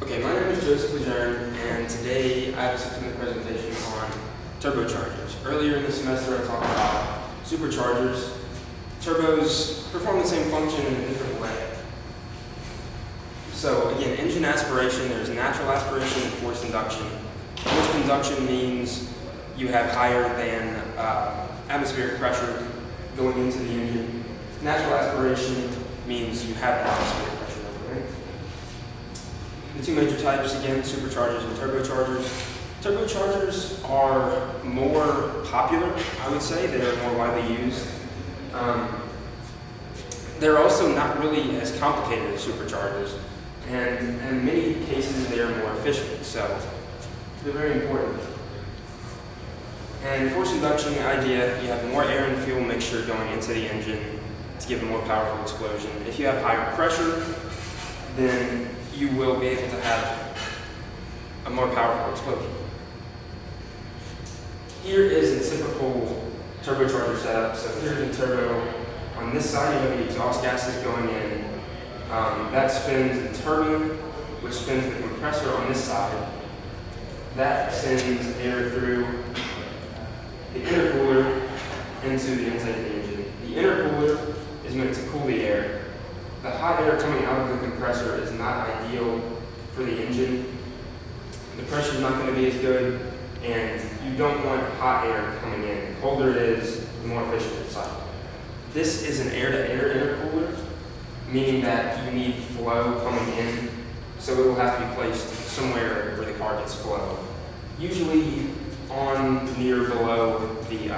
Okay, my name is Lejeune, and today I have a 6-minute presentation on turbochargers. Earlier in the semester I talked about superchargers. Turbos perform the same function in a different way. So again, engine aspiration, there's natural aspiration and forced induction. Forced induction means you have higher than atmospheric pressure going into the engine. Natural aspiration means you have atmospheric pressure over it. The two major types, again, superchargers and turbochargers. Turbochargers are more popular, I would say. They're more widely used. They're also not really as complicated as superchargers. And in many cases, they are more efficient. So they're very important. And forced induction, the idea, you have more air and fuel mixture going into the engine to give a more powerful explosion. If you have higher pressure, then you will be able to have a more powerful explosion. Here is a typical turbocharger setup. So here's the turbo. On this side, you have the exhaust gases going in. That spins the turbine, which spins the compressor on this side. That sends air through the intercooler into the intake of the engine. The intercooler is meant to cool the air. The hot air coming out of the compressor is not ideal for the engine. The pressure is not going to be as good, and you don't want hot air coming in. The colder it is, the more efficient it's like. This is an air-to-air intercooler, meaning that you need flow coming in, so it will have to be placed somewhere where the car gets flow. Usually on, near, below the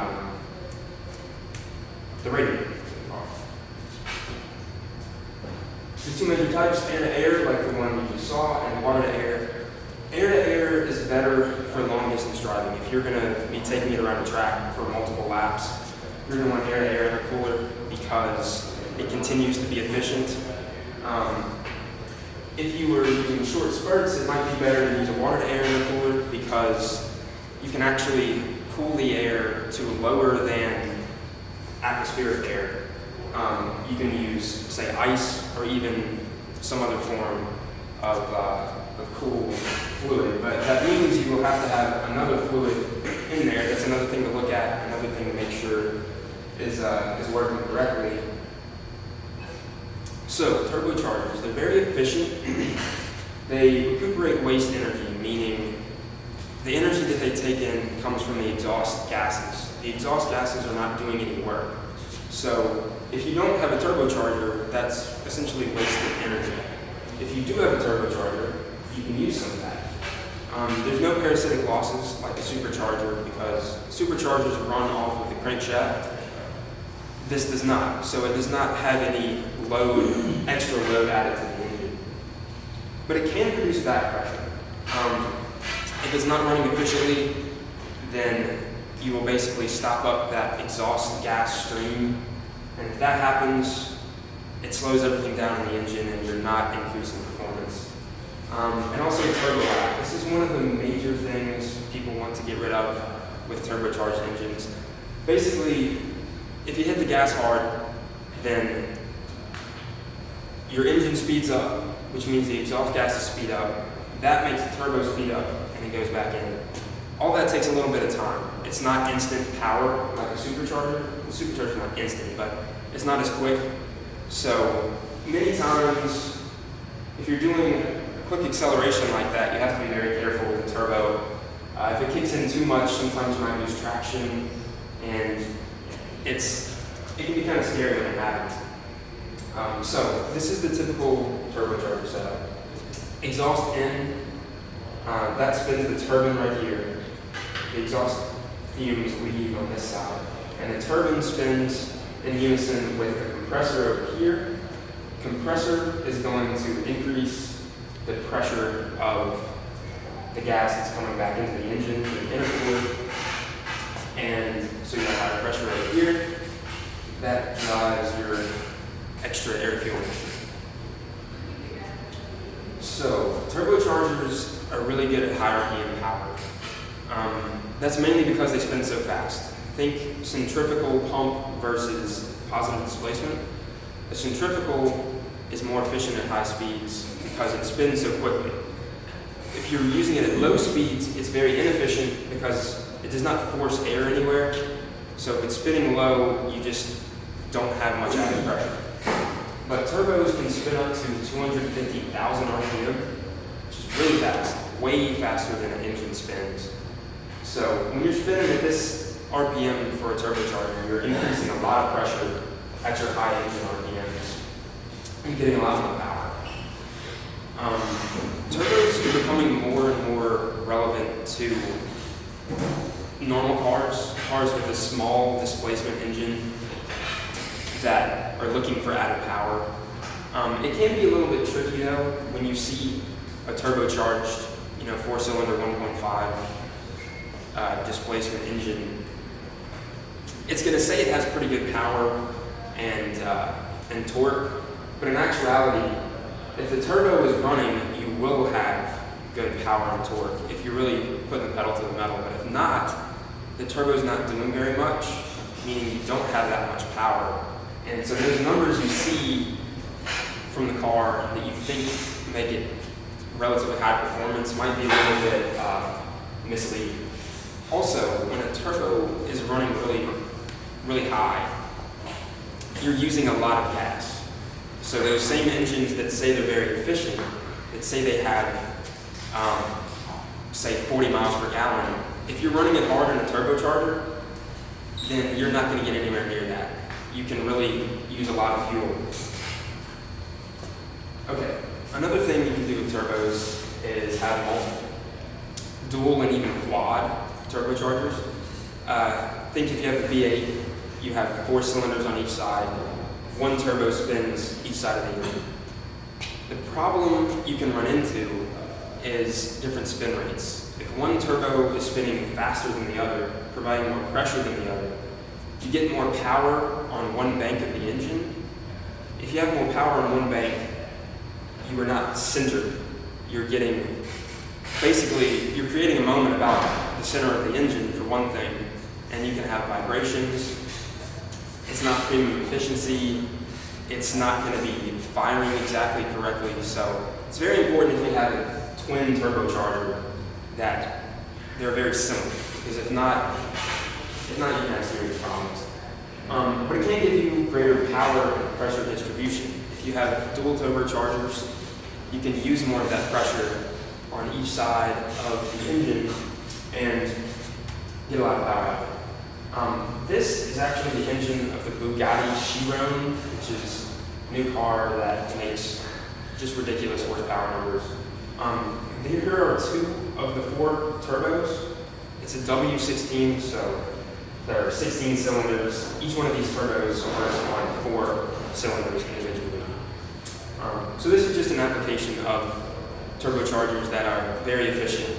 radiator. The two major types, air-to-air, like the one you just saw, and water-to-air. Air-to-air is better for long-distance driving. If you're going to be taking it around the track for multiple laps, you're going to want air-to-air intercooler because it continues to be efficient. If you were using short spurts, it might be better to use a water-to-air intercooler because you can actually cool the air to lower than atmospheric air. You can use, say, ice or even some other form of cool fluid, but that means you will have to have another fluid in there. That's another thing to look at, another thing to make sure is working correctly. So, turbochargers, they're very efficient. They recuperate waste energy, meaning the energy that they take in comes from the exhaust gases. The exhaust gases are not doing any work. So, if you don't have a turbocharger, that's essentially wasted energy. If you do have a turbocharger, you can use some of that. There's no parasitic losses like a supercharger because superchargers run off of the crankshaft. This does not. So it does not have any extra load added to the engine. But it can produce back pressure. If it's not running efficiently, then you will basically stop up that exhaust gas stream. And if that happens, it slows everything down in the engine and you're not increasing performance. And also turbo lag. This is one of the major things people want to get rid of with turbocharged engines. Basically, if you hit the gas hard, then your engine speeds up, which means the exhaust gases speed up. That makes the turbo speed up and it goes back in. All that takes a little bit of time. It's not instant power like a supercharger. The supercharger is not instant, but it's not as quick. So many times, if you're doing a quick acceleration like that, you have to be very careful with the turbo. If it kicks in too much, sometimes you might lose traction, and it can be kind of scary when it happens. So this is the typical turbocharger setup. Exhaust in, that spins the turbine right here. The exhaust fumes leave on this side. And the turbine spins in unison with the compressor over here. Compressor is going to increase the pressure of the gas that's coming back into the engine, the intercooler. And so you have higher pressure over here. That drives your extra air fuel mixture. So turbochargers are really good at hierarchy and power. That's mainly because they spin so fast. Think centrifugal pump versus positive displacement. A centrifugal is more efficient at high speeds because it spins so quickly. If you're using it at low speeds, it's very inefficient because it does not force air anywhere. So if it's spinning low, you just don't have much added pressure. But turbos can spin up to 250,000 RPM, which is really fast, way faster than an engine spins. So when you're spinning at this RPM for a turbocharger, you're increasing a lot of pressure at your high engine RPMs and getting a lot more power. Turbos are becoming more and more relevant to normal cars with a small displacement engine that are looking for added power. It can be a little bit tricky though when you see a turbocharged, 4-cylinder 1.5 displacement engine. It's going to say it has pretty good power and torque, but in actuality, if the turbo is running, you will have good power and torque if you really put the pedal to the metal. But if not, the turbo is not doing very much, meaning you don't have that much power. And so those numbers you see from the car that you think make it relatively high performance might be a little bit misleading. Also, when a turbo is running really high, you're using a lot of gas. So those same engines that say they're very efficient, that say they have, say 40 miles per gallon, if you're running it hard in a turbocharger, then you're not going to get anywhere near that. You can really use a lot of fuel. Okay, another thing you can do with turbos is have multiple, dual and even quad turbochargers. Think if you have a V8, you have 4 cylinders on each side. One turbo spins each side of the engine. The problem you can run into is different spin rates. If one turbo is spinning faster than the other, providing more pressure than the other, you get more power on one bank of the engine. If you have more power on one bank, you are not centered. You're creating a moment about the center of the engine for one thing, and you can have vibrations. It's not premium efficiency. It's not going to be firing exactly correctly. So it's very important if you have a twin turbocharger that they're very similar, because if not, you can have serious problems. But it can give you greater power and pressure distribution. If you have dual turbochargers, you can use more of that pressure on each side of the engine and get a lot of power out of it. This is actually the engine of the Bugatti Chiron, which is a new car that makes just ridiculous horsepower numbers. Here are 2 of the 4 turbos. It's a W16, so there are 16 cylinders. Each one of these turbos works on 4 cylinders individually. So this is just an application of turbochargers that are very efficient